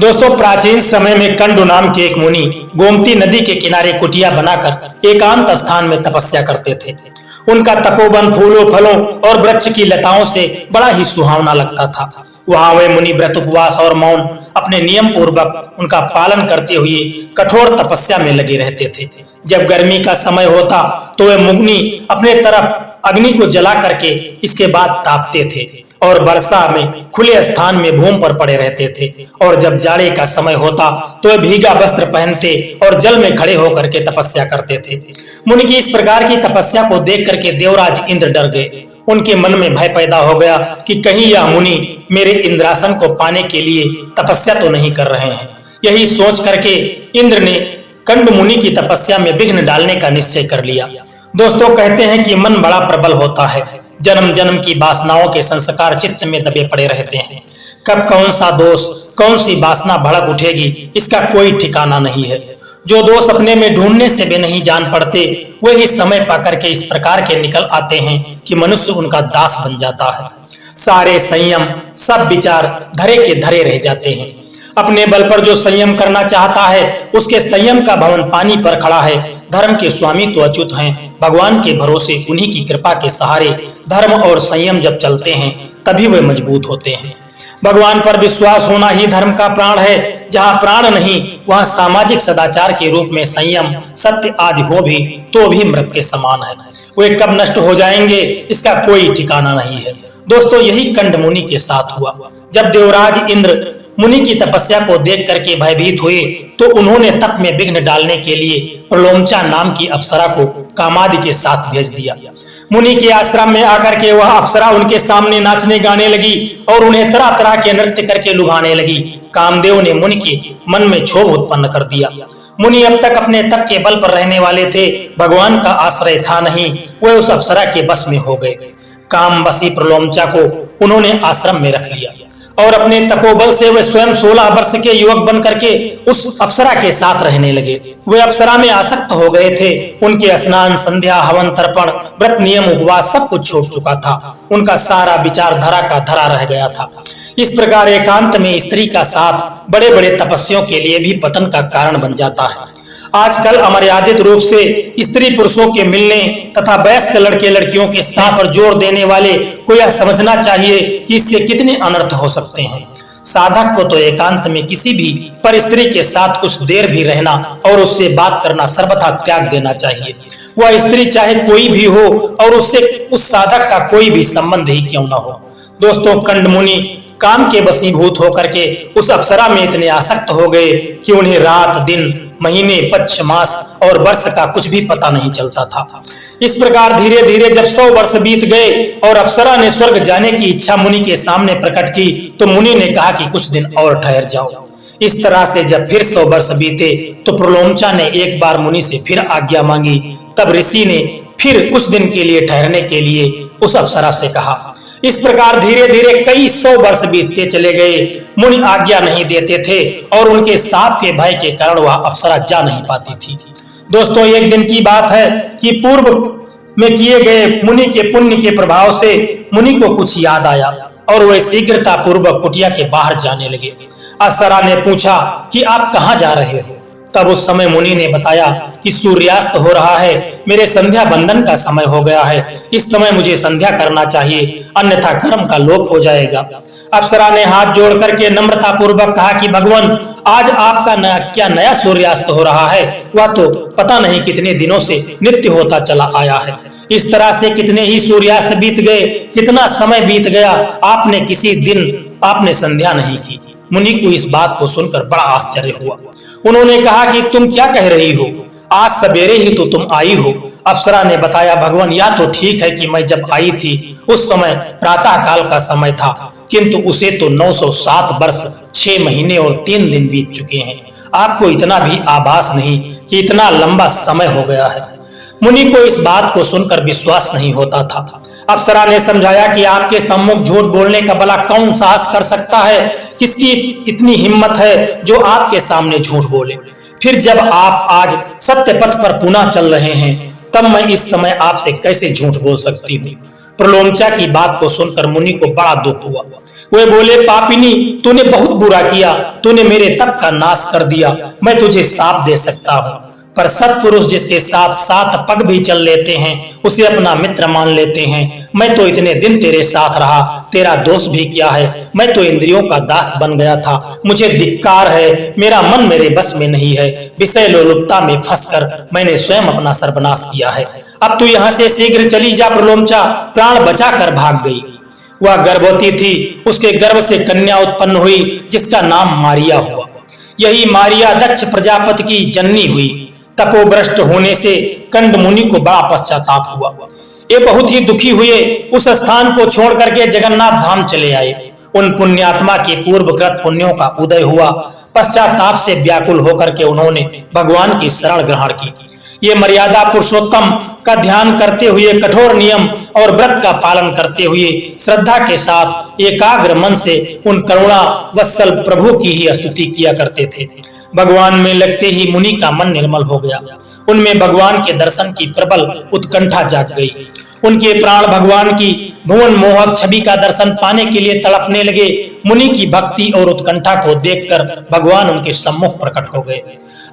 दोस्तों, प्राचीन समय में कंडु नाम के एक मुनि गोमती नदी के किनारे कुटिया बनाकर एकांत स्थान में तपस्या करते थे। उनका तपोवन फूलों फलों और वृक्ष की लताओं से बड़ा ही सुहावना लगता था। वहां वे मुनि व्रत उपवास और मौन अपने नियम पूर्वक उनका पालन करते हुए कठोर तपस्या में लगे रहते थे। जब गर्मी का समय होता तो वे मुनि अपने तरफ अग्नि को जला करके इसके बाद तापते थे और वर्षा में खुले स्थान में भूमि पर पड़े रहते थे। और जब जाड़े का समय होता तो वे भीगा वस्त्र पहनते और जल में खड़े होकर के तपस्या करते थे। मुनि की इस प्रकार की तपस्या को देख करके देवराज इंद्र डर गए। उनके मन में भय पैदा हो गया कि कहीं यह मुनि मेरे इंद्रासन को पाने के लिए तपस्या तो नहीं कर रहे हैं। यही सोच करके इंद्र ने कंड मुनि की तपस्या में विघ्न डालने का निश्चय कर लिया। दोस्तों, कहते हैं कि मन बड़ा प्रबल होता है। जन्म जन्म की वासनाओं के संस्कार चित्त में दबे पड़े रहते हैं। कब कौन सा दोष, कौन सी वासना भड़क उठेगी, इसका कोई ठिकाना नहीं है। जो दोष अपने में ढूंढने से भी नहीं जान पड़ते, वही समय पाकर के इस प्रकार के निकल आते हैं कि मनुष्य उनका दास बन जाता है। सारे संयम, सब विचार धरे के धरे रह जाते हैं। अपने बल पर जो संयम करना चाहता है, उसके संयम का भवन पानी पर खड़ा है। धर्म के स्वामी तो अच्युत हैं, भगवान के भरोसे उन्हीं की कृपा के सहारे धर्म और संयम जब चलते हैं तभी वे मजबूत होते हैं। भगवान पर विश्वास होना ही धर्म का प्राण है। जहाँ प्राण नहीं, वहाँ सामाजिक सदाचार के रूप में संयम, सत्य आदि हो भी तो भी मृत के समान है। वे कब नष्ट हो जाएंगे, इसका कोई ठिकाना नहीं है। दोस्तों, यही कंड मुनि के साथ हुआ। जब देवराज इंद्र मुनि की तपस्या को देख करके भयभीत हुए तो उन्होंने तप में विघ्न डालने के लिए प्रलोमचा नाम की अप्सरा को कामादि के साथ भेज दिया। मुनि के आश्रम में आकर के वह अप्सरा उनके सामने नाचने गाने लगी और उन्हें तरह तरह के नृत्य करके लुभाने लगी। कामदेव ने मुनि के मन में क्षोभ उत्पन्न कर दिया। मुनि अब तक अपने तप के बल पर रहने वाले थे, भगवान का आश्रय था नहीं। वे उस अप्सरा के बस में हो गए। काम बसी प्रलोमचा को उन्होंने आश्रम में रख लिया और अपने तपोबल से वे स्वयं 16 वर्ष के युवक बन करके उस अप्सरा के साथ रहने लगे। वे अप्सरा में आसक्त हो गए थे। उनके स्नान, संध्या, हवन, तर्पण, व्रत, नियम, उपवास सब कुछ छूट चुका था। उनका सारा विचार धरा का धरा रह गया था। इस प्रकार एकांत में स्त्री का साथ बड़े बड़े तपस्वियों के लिए भी पतन का कारण बन जाता है। आजकल अमर्यादित रूप से स्त्री पुरुषों के मिलने तथा वयस्क लड़के लड़कियों के साथ पर जोर देने वाले को यह समझना चाहिए कि इससे कितने अनर्थ हो सकते हैं। साधक को तो एकांत में किसी भी पर स्त्री के साथ कुछ देर भी रहना और उससे बात करना सर्वथा त्याग देना चाहिए। वह स्त्री चाहे कोई भी हो और उससे उस साधक का कोई भी संबंध ही क्यों न हो। दोस्तों, कंड मुनि काम के वशीभूत होकर के उस अप्सरा में इतने आसक्त हो गए कि उन्हें रात, दिन, महीने, पक्ष, मास और वर्ष का कुछ भी पता नहीं चलता था। इस प्रकार धीरे धीरे जब 100 वर्ष बीत गए और अप्सरा ने स्वर्ग जाने की इच्छा मुनि के सामने प्रकट की तो मुनि ने कहा कि कुछ दिन और ठहर जाओ। इस तरह से जब फिर 100 वर्ष बीते तो प्रलोमचा ने एक बार मुनि से फिर आज्ञा मांगी। तब ऋषि ने फिर कुछ दिन के लिए ठहरने के लिए उस अप्सरा से कहा। इस प्रकार धीरे धीरे कई 100 वर्ष बीतते चले गए। मुनि आज्ञा नहीं देते थे और उनके साप के भय के कारण वह अप्सरा जा नहीं पाती थी। दोस्तों, एक दिन की बात है कि पूर्व में किए गए मुनि के पुण्य के प्रभाव से मुनि को कुछ याद आया और वे शीघ्रता पूर्वक कुटिया के बाहर जाने लगे। अप्सरा ने पूछा कि आप कहाँ जा रहे हो? तब उस समय मुनि ने बताया कि सूर्यास्त हो रहा है, मेरे संध्या बंदन का समय हो गया है। इस समय मुझे संध्या करना चाहिए, अन्यथा कर्म का लोप हो जाएगा। अप्सरा ने हाथ जोड़ करके नम्रता पूर्वक कहा कि भगवान, आज आपका क्या नया सूर्यास्त हो रहा है? वह तो पता नहीं कितने दिनों से नित्य होता चला आया है। इस तरह से कितने ही सूर्यास्त बीत गए, कितना समय बीत गया, आपने किसी दिन आपने संध्या नहीं की। मुनि को इस बात को सुनकर बड़ा आश्चर्य हुआ। उन्होंने कहा कि तुम क्या कह रही हो? आज सवेरे ही तो तुम आई हो। अप्सरा ने बताया, भगवान, या तो ठीक है कि मैं जब आई थी उस समय प्रातः काल का समय था, किंतु उसे तो 907 वर्ष 6 महीने और 3 दिन बीत चुके हैं। आपको इतना भी आभास नहीं कि इतना लंबा समय हो गया है। मुनि को इस बात को सुनकर विश्वास नहीं होता था। अप्सरा ने समझाया कि आपके सम्मुख झूठ बोलने का भला कौन साहस कर सकता है? किसकी इतनी हिम्मत है जो आपके सामने झूठ बोले? फिर जब आप आज सत्य पथ पर पुनः चल रहे हैं तब मैं इस समय आपसे कैसे झूठ बोल सकती हूँ? प्रलोमचा की बात को सुनकर मुनि को बड़ा दुख हुआ। वे बोले, पापिनी, तूने बहुत बुरा किया, तूने मेरे तप का नाश कर दिया, मैं तुझे शाप दे सकता हूँ। पर सत्पुरुष जिसके साथ 7 पग भी चल लेते हैं उसे अपना मित्र मान लेते हैं। मैं तो इतने दिन तेरे साथ रहा, तेरा दोष भी किया है, मैं तो इंद्रियों का दास बन गया था, मुझे धिक्कार है, मेरा मन मेरे बस में नहीं है, विषय लोलुपता में फंसकर मैंने स्वयं अपना सर्वनाश किया है। अब तू यहाँ से शीघ्र चली जा प्रलोमचा। प्राण बचाकर भाग गई। वह गर्भवती थी, उसके गर्भ से कन्या उत्पन्न हुई जिसका नाम मारिया हुआ। यही मारिया दक्ष प्रजापति की जननी हुई। तपोभ्रष्ट होने से कंड मुनि को बड़ा पश्चाताप हुआ। ये बहुत ही दुखी हुए, उस स्थान को छोड़ करके जगन्नाथ धाम चले आए। उन पुण्यात्मा के पूर्वकृत पुण्यों का उदय हुआ। पश्चाताप से व्याकुल होकर के उन्होंने भगवान की शरण ग्रहण की। ये मर्यादा पुरुषोत्तम का ध्यान करते हुए, कठोर नियम और व्रत का पालन करते हुए, श्रद्धा के साथ एकाग्र मन से उन करुणा वत्सल प्रभु की ही स्तुति किया करते थे। भगवान में लगते ही मुनि का मन निर्मल हो गया। उनमें भगवान के दर्शन की प्रबल उत्कंठा जाग गई। उनके प्राण भगवान की भुवन मोहक छवि का दर्शन पाने के लिए तड़पने लगे। मुनि की भक्ति और उत्कंठा को देखकर भगवान उनके सम्मुख प्रकट हो गए।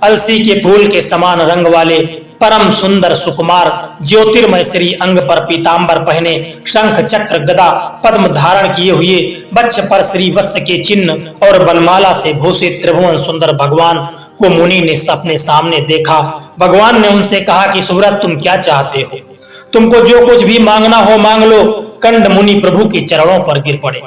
अलसी के फूल के समान रंग वाले परम सुंदर सुकुमार ज्योतिर्मय श्री अंग पर पीतांबर पहने, शंख चक्र गदा पद्म धारण किए हुए, वक्ष पर श्री वत्स के चिन्ह और बनमाला से भूषित त्रिभुवन सुंदर भगवान को मुनि ने अपने सामने देखा। भगवान ने उनसे कहा कि सुव्रत, तुम क्या चाहते हो? तुमको जो कुछ भी मांगना हो मांग लो। कंड मुनि प्रभु के चरणों पर गिर पड़े।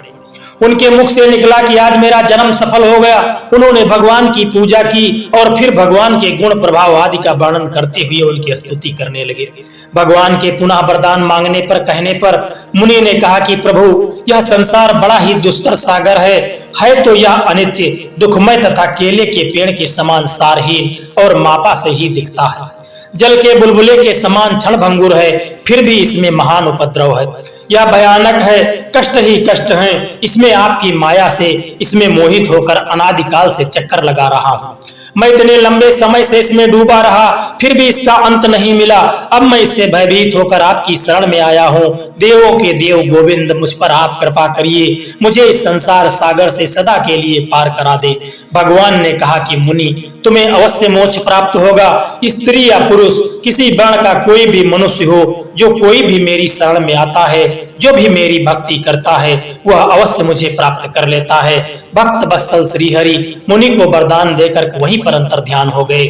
उनके मुख से निकला कि आज मेरा जन्म सफल हो गया। उन्होंने भगवान की पूजा की और फिर भगवान के गुण प्रभाव आदि का वर्णन करते हुए उनकी स्तुति करने लगे। भगवान के पुनः वरदान मांगने पर कहने पर मुनि ने कहा कि प्रभु, यह संसार बड़ा ही दुस्तर सागर है तो यह अनित्य, दुखमय तथा केले के पेड़ के समान सारहीन और मापा से ही दिखता है। जल के बुलबुले के समान क्षणभंगुर है, फिर भी इसमें महान उपद्रव है। यह भयानक है, कष्ट ही कष्ट हैं। इसमें आपकी माया से इसमें मोहित होकर अनादिकाल से चक्कर लगा रहा हूँ। मैं इतने लंबे समय से इसमें डूबा रहा, फिर भी इसका अंत नहीं मिला। अब मैं इससे भयभीत होकर आपकी शरण में आया हूँ। देवों के देव गोविंद, मुझ पर आप कृपा करिए, मुझे इस संसार सागर से सदा के लिए पार करा दे। भगवान ने कहा कि मुनि, तुम्हें अवश्य मोक्ष प्राप्त होगा। स्त्री या पुरुष, किसी वर्ण का कोई भी मनुष्य हो, जो कोई भी मेरी शरण में आता है, जो भी मेरी भक्ति करता है, वह अवश्य मुझे प्राप्त कर लेता है। भक्त वत्सल श्रीहरि मुनि को वरदान देकर वहीं पर अंतर ध्यान हो गए।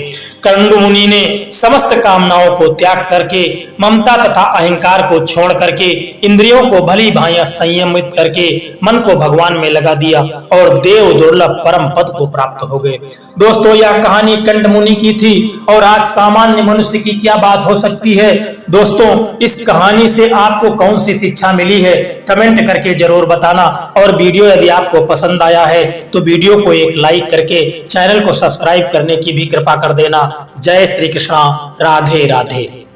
कंडु मुनि ने समस्त कामनाओं को त्याग करके, ममता तथा अहंकार को छोड़ करके, इंद्रियों को भली भांति संयमित करके मन को भगवान में लगा दिया और देव दुर्लभ परम पद को प्राप्त हो गए। दोस्तों, यह कहानी कंड मुनि की थी और आज सामान्य मनुष्य की क्या बात हो सकती है। दोस्तों, इस कहानी से आपको कौन सी शिक्षा मिली है, कमेंट करके जरूर बताना। और वीडियो यदि आपको पसंद आया है तो वीडियो को एक लाइक करके चैनल को सब्सक्राइब करने की भी कृपा कर देना। जय श्री कृष्णा, राधे राधे।